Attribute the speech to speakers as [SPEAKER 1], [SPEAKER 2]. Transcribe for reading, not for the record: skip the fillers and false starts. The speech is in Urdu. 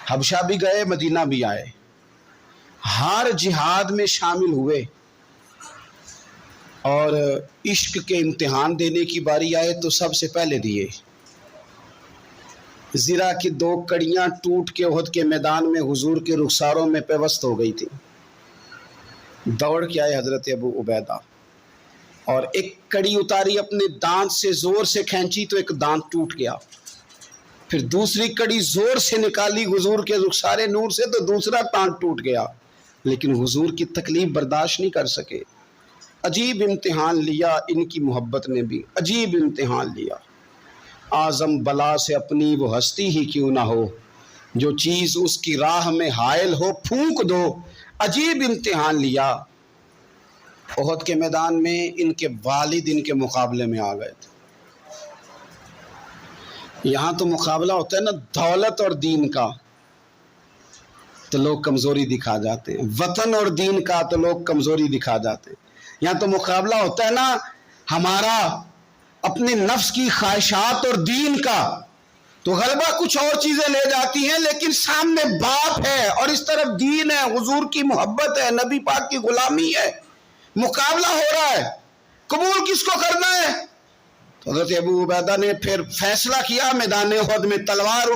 [SPEAKER 1] حبشہ بھی گئے، مدینہ بھی آئے، ہر جہاد میں شامل ہوئے، اور عشق کے امتحان دینے کی باری آئے تو سب سے پہلے دیے۔ زرہ کی 2 کڑیاں ٹوٹ کے احد کے میدان میں حضور کے رخساروں میں پیوست ہو گئی تھی۔ دوڑ کے آئے حضرت ابو عبیدہ اور ایک کڑی اتاری، اپنے دانت سے زور سے کھینچی تو ایک دانت ٹوٹ گیا، پھر دوسری کڑی زور سے نکالی حضور کے رخسار نور سے تو دوسرا دانت ٹوٹ گیا، لیکن حضور کی تکلیف برداشت نہیں کر سکے۔ عجیب امتحان لیا، ان کی محبت نے بھی عجیب امتحان لیا۔ اعظم بلا سے اپنی وہ ہستی ہی کیوں نہ ہو، جو چیز اس کی راہ میں حائل ہو پھونک دو۔ عجیب امتحان لیا۔ احد کے میدان میں ان کے والد ان کے مقابلے میں آ گئے تھے۔ یہاں تو مقابلہ ہوتا ہے نا دولت اور دین کا، تو لوگ کمزوری دکھا جاتے ہیں، وطن اور دین کا تو لوگ کمزوری دکھا جاتے ہیں۔ یہاں تو مقابلہ ہوتا ہے نا ہمارا اپنے نفس کی خواہشات اور دین کا، تو غلبہ کچھ اور چیزیں لے جاتی ہیں، لیکن سامنے باپ ہے اور اس طرف دین ہے، حضور کی محبت ہے، نبی پاک کی غلامی ہے، مقابلہ ہو رہا ہے، قبول کس کو کرنا ہے؟ تو حضرت ابو عبیدہ نے پھر فیصلہ کیا، میدان احد میں تلوار